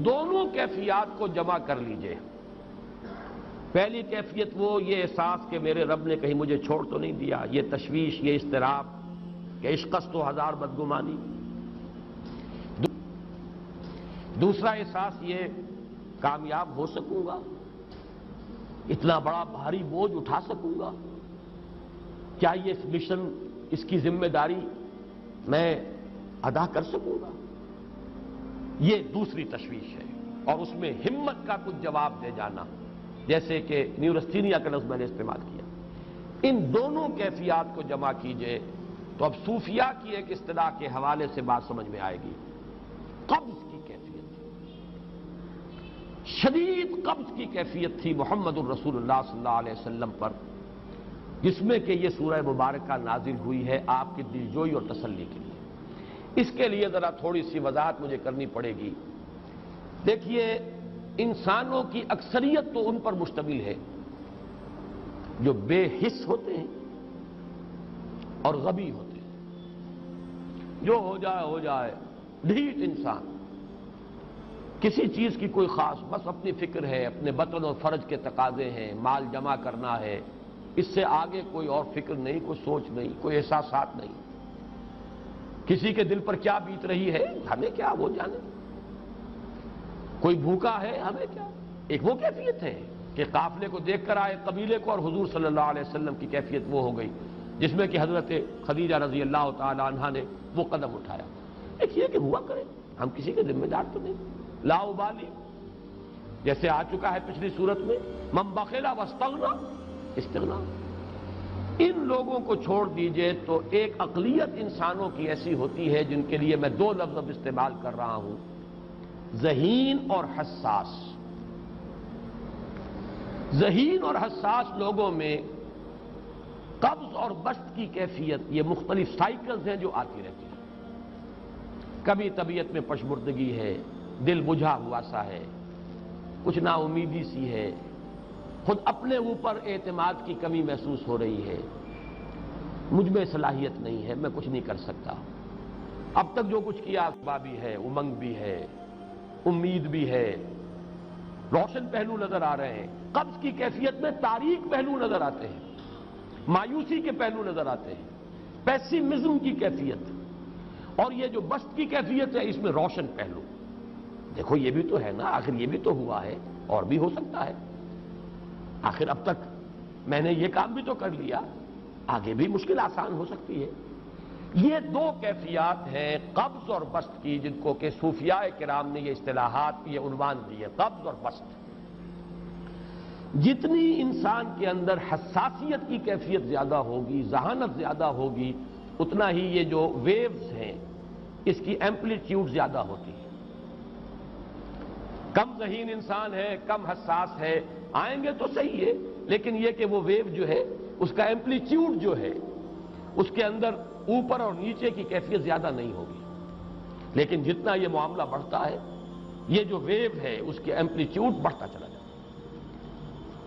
ان دونوں کیفیات کو جمع کر لیجئے۔ پہلی کیفیت وہ یہ احساس کہ میرے رب نے کہیں مجھے چھوڑ تو نہیں دیا، یہ تشویش، یہ اضطراب کہ عشقست و ہزار بدگمانی۔ دوسرا احساس یہ کامیاب ہو سکوں گا، اتنا بڑا بھاری بوجھ اٹھا سکوں گا، کیا یہ مشن، اس کی ذمہ داری میں ادا کر سکوں گا؟ یہ دوسری تشویش ہے، اور اس میں ہمت کا کچھ جواب دے جانا، جیسے کہ نیورستینیا کا لفظ میں نے استعمال کیا۔ ان دونوں کیفیات کو جمع کیجئے تو اب صوفیاء کی ایک اصطلاح کے حوالے سے بات سمجھ میں آئے گی۔ قبض کی کیفیت، شدید قبض کی کیفیت تھی محمد الرسول اللہ صلی اللہ علیہ وسلم پر، جس میں کہ یہ سورہ مبارکہ نازل ہوئی ہے آپ کی دلجوئی اور تسلی کے لیے۔ اس کے لیے ذرا تھوڑی سی وضاحت مجھے کرنی پڑے گی۔ دیکھیے، انسانوں کی اکثریت تو ان پر مشتمل ہے جو بے حس ہوتے ہیں اور غبی ہوتے ہیں، جو ہو جائے ڈھیٹ انسان، کسی چیز کی کوئی خاص، بس اپنی فکر ہے، اپنے بطن اور فرج کے تقاضے ہیں، مال جمع کرنا ہے، اس سے آگے کوئی اور فکر نہیں، کوئی سوچ نہیں، کوئی احساسات نہیں۔ کسی کے دل پر کیا بیت رہی ہے ہمیں کیا، وہ جانے۔ کوئی بھوکا ہے ہمیں کیا۔ ایک وہ کیفیت ہے کہ قافلے کو دیکھ کر آئے قبیلے کو، اور حضور صلی اللہ علیہ وسلم کی کیفیت وہ ہو گئی جس میں کہ حضرت خدیجہ رضی اللہ تعالی عنہا نے وہ قدم اٹھایا۔ ایک یہ کہ ہوا کرے، ہم کسی کے ذمہ دار تو نہیں، لا ابالی، جیسے آ چکا ہے پچھلی صورت میں، من بخل واستغنی استغنا۔ ان لوگوں کو چھوڑ دیجئے تو ایک اقلیت انسانوں کی ایسی ہوتی ہے جن کے لیے میں دو لفظ اب استعمال کر رہا ہوں، ذہین اور حساس۔ ذہین اور حساس لوگوں میں قبض اور بسط کی کیفیت، یہ مختلف سائیکلز ہیں جو آتی رہتی ہیں۔ کبھی طبیعت میں پشمردگی ہے، دل بجھا ہوا سا ہے، کچھ نا امیدی سی ہے، خود اپنے اوپر اعتماد کی کمی محسوس ہو رہی ہے، مجھ میں صلاحیت نہیں ہے، میں کچھ نہیں کر سکتا، اب تک جو کچھ کیا بھی ہے، امنگ بھی ہے، امید بھی ہے، روشن پہلو نظر آ رہے ہیں۔ قبض کی کیفیت میں تاریک پہلو نظر آتے ہیں، مایوسی کے پہلو نظر آتے ہیں، پیسیمزم کی کیفیت، اور یہ جو بسط کی کیفیت ہے اس میں روشن پہلو۔ دیکھو یہ بھی تو ہے نا، آخر یہ بھی تو ہوا ہے، اور بھی ہو سکتا ہے، آخر اب تک میں نے یہ کام بھی تو کر لیا، آگے بھی مشکل آسان ہو سکتی ہے۔ یہ دو کیفیات ہیں قبض اور بسط کی، جن کو کہ صوفیاء کرام نے یہ اصطلاحات، یہ عنوان دیے، قبض اور بسط۔ جتنی انسان کے اندر حساسیت کی کیفیت زیادہ ہوگی، ذہانت زیادہ ہوگی، اتنا ہی یہ جو ویوز ہیں اس کی ایمپلیٹیوڈ زیادہ ہوتی ہے۔ کم ذہین انسان ہے، کم حساس ہے، آئیں گے تو صحیح ہے، لیکن یہ کہ وہ ویو جو ہے اس کا ایمپلیٹیوڈ جو ہے اس کے اندر اوپر اور نیچے کی کیفیت زیادہ نہیں ہوگی۔ لیکن جتنا یہ معاملہ بڑھتا ہے، یہ جو ویو ہے اس کے ایمپلیٹیوڈ بڑھتا چلا جاتا ہے۔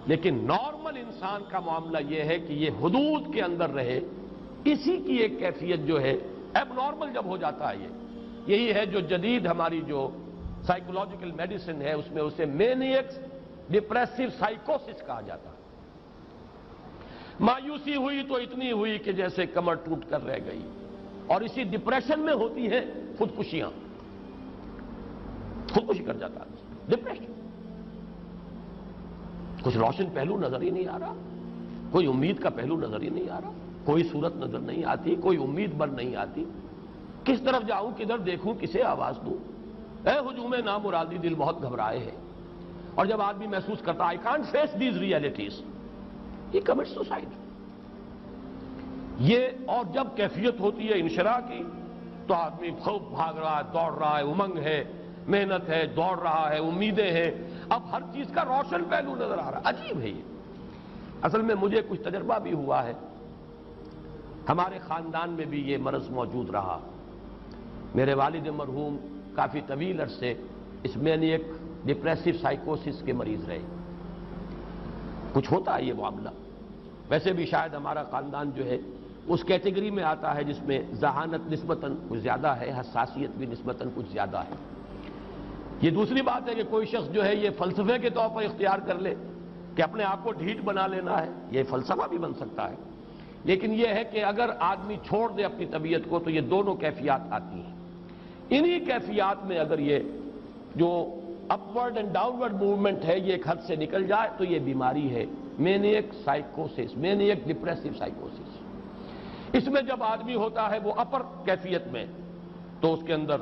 لیکن نارمل انسان کا معاملہ یہ ہے کہ یہ حدود کے اندر رہے، اسی کی ایک کیفیت جو ہے ایب نارمل جب ہو جاتا ہے، یہی ہے جو جدید ہماری جو سائیکولوجیکل میڈیسن ہے اس میں اسے مینیکس ڈپریسو سائیکوسس کہا جاتا ہے۔ مایوسی ہوئی تو اتنی ہوئی کہ جیسے کمر ٹوٹ کر رہ گئی، اور اسی ڈپریشن میں ہوتی ہیں خودکشیاں، خودکشی کر جاتا ہے، ڈپریشن۔ کچھ روشن پہلو نظر ہی نہیں آ رہا، کوئی امید کا پہلو نظر ہی نہیں آ رہا، کوئی صورت نظر نہیں آتی، کوئی امید بن نہیں آتی، کس طرف جاؤں، کدھر دیکھوں، کسے آواز دوں، اے ہجوم نامرادی، دل بہت گھبرائے ہیں۔ اور جب آدمی محسوس کرتا I can't face these realities، he commits suicide۔ یہ اور جب کیفیت ہوتی ہے انشراح کی تو آدمی خوب بھاگ رہا ہے، دوڑ رہا ہے، امنگ ہے، محنت ہے، دوڑ رہا ہے، امیدیں ہیں، اب ہر چیز کا روشن پہلو نظر آ رہا ہے۔ عجیب ہے یہ۔ اصل میں مجھے کچھ تجربہ بھی ہوا ہے، ہمارے خاندان میں بھی یہ مرض موجود رہا۔ میرے والد مرحوم کافی طویل عرصے اس مینیک ڈپریسو سائیکوسس کے مریض رہے۔ کچھ ہوتا ہے یہ معاملہ، ویسے بھی شاید ہمارا خاندان جو ہے اس کیٹیگری میں آتا ہے جس میں ذہانت نسبتاً کچھ زیادہ ہے، حساسیت بھی نسبتاً کچھ زیادہ ہے۔ یہ دوسری بات ہے کہ کوئی شخص جو ہے یہ فلسفے کے طور پر اختیار کر لے کہ اپنے آپ کو ڈھیٹ بنا لینا ہے، یہ فلسفہ بھی بن سکتا ہے، لیکن یہ ہے کہ اگر آدمی چھوڑ دے اپنی طبیعت کو تو یہ دونوں کیفیات آتی ہیں۔ انہی کیفیات میں اگر یہ جو اپورڈ اینڈ ڈاؤنورڈ موومنٹ ہے یہ ایک حد سے نکل جائے تو یہ بیماری ہے مینیک سائیکوسس، مینیک ڈپریسو سائیکوسس۔ اس میں جب آدمی ہوتا ہے وہ اپر کیفیت میں تو اس کے اندر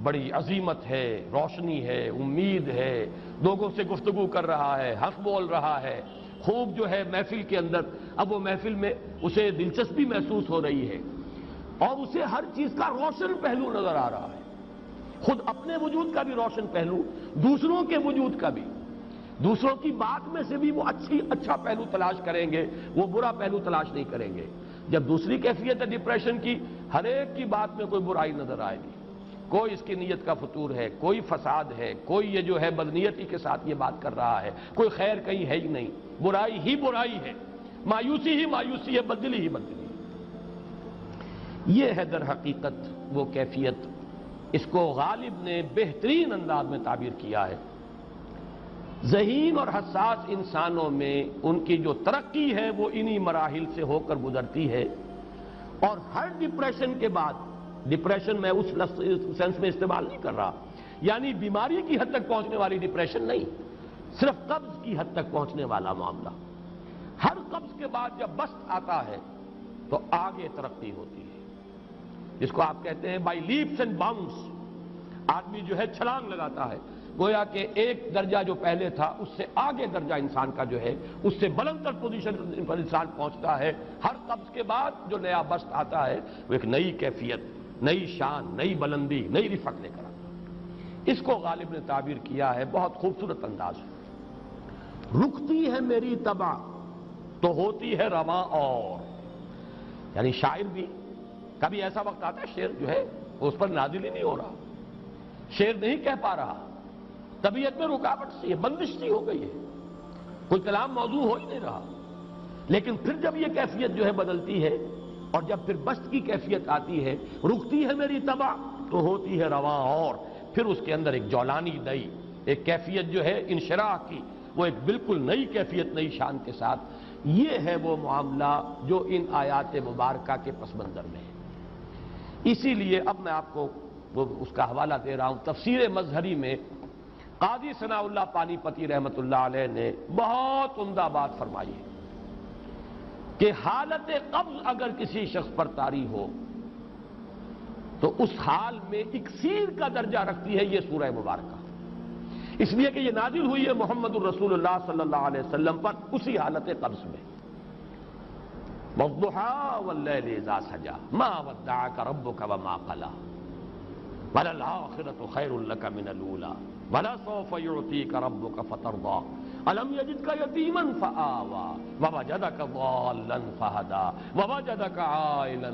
بڑی عظیمت ہے، روشنی ہے، امید ہے، لوگوں سے گفتگو کر رہا ہے، حق بول رہا ہے، خوب جو ہے محفل کے اندر، اب وہ محفل میں اسے دلچسپی محسوس ہو رہی ہے اور اسے ہر چیز کا روشن پہلو نظر آ رہا ہے، خود اپنے وجود کا بھی روشن پہلو، دوسروں کے وجود کا بھی، دوسروں کی بات میں سے بھی وہ اچھا پہلو تلاش کریں گے، وہ برا پہلو تلاش نہیں کریں گے۔ جب دوسری کیفیت ہے ڈپریشن کی، ہر ایک کی بات میں کوئی برائی نظر آئے گی، کوئی اس کی نیت کا فطور ہے، کوئی فساد ہے، کوئی یہ جو ہے بدنیتی کے ساتھ یہ بات کر رہا ہے، کوئی خیر کہیں ہے ہی نہیں، برائی ہی برائی ہے، مایوسی ہی مایوسی ہے، بدلی ہی بدلی ہے۔ یہ ہے در حقیقت وہ کیفیت، اس کو غالب نے بہترین انداز میں تعبیر کیا ہے۔ ذہین اور حساس انسانوں میں ان کی جو ترقی ہے وہ انہی مراحل سے ہو کر گزرتی ہے، اور ہر ڈپریشن کے بعد، ڈپریشن میں اس سینس میں استعمال نہیں کر رہا یعنی بیماری کی حد تک پہنچنے والی ڈپریشن نہیں، صرف قبض کی حد تک پہنچنے والا معاملہ۔ ہر قبض کے بعد جب بسط آتا ہے تو آگے ترقی ہوتی ہے، جس کو آپ کہتے ہیں بائی لیپس اینڈ باؤنڈس، آدمی جو ہے چھلانگ لگاتا ہے، گویا کہ ایک درجہ جو پہلے تھا اس سے آگے درجہ انسان کا جو ہے اس سے بلند تر پوزیشن پر انسان پہنچتا ہے۔ ہر قبض کے بعد جو نیا بسط آتا ہے وہ ایک نئی کیفیت، نئی شان، نئی بلندی، نئی رفعت لے کر آتا ہے۔ اس کو غالب نے تعبیر کیا ہے بہت خوبصورت انداز ہے، رکتی ہے میری طبع تو ہوتی ہے رواں اور، یعنی شاعر بھی کبھی ایسا وقت آتا ہے شعر جو ہے اس پر نازل ہی نہیں ہو رہا، شعر نہیں کہہ پا رہا، طبیعت میں رکاوٹ سی ہے، بندش سی ہو گئی ہے، کوئی کلام موضوع ہو ہی نہیں رہا، لیکن پھر جب یہ کیفیت جو ہے بدلتی ہے اور جب پھر بسط کی کیفیت آتی ہے، رکتی ہے میری طبع تو ہوتی ہے رواں اور، پھر اس کے اندر ایک جولانی نئی ایک کیفیت جو ہے انشراح کی، وہ ایک بالکل نئی کیفیت، نئی شان کے ساتھ۔ یہ ہے وہ معاملہ جو ان آیات مبارکہ کے پس منظر میں ہے۔ اسی لیے اب میں آپ کو اس کا حوالہ دے رہا ہوں، تفسیر مظہری میں قاضی ثناء اللہ پانی پتی رحمت اللہ علیہ نے بہت عمدہ بات فرمائی ہے کہ حالت قبض اگر کسی شخص پر طاری ہو تو اس حال میں اکسیر کا درجہ رکھتی ہے یہ سورہ مبارکہ، اس لیے کہ یہ نازل ہوئی ہے محمد الرسول اللہ صلی اللہ علیہ وسلم پر اسی حالت قبض میں۔ وَالضُّحَىٰ وَاللَّيْلِ إِذَا سَجَىٰ مَا وَدَّعَكَ رَبُّكَ وَمَا قَلَىٰ وَلَلْآخِرَةُ خَيْرٌ لَكَ مِنَ الْأُولَىٰ وَلَسَوْفَ يُعْطِيكَ رَبُّكَ فَتَرْضَىٰ أَلَمْ يَجِدْكَ يَتِيمًا فَآوَىٰ وَوَجَدَكَ ضَالًّا فَهَدَىٰ وَوَجَدَكَ عَائِلًا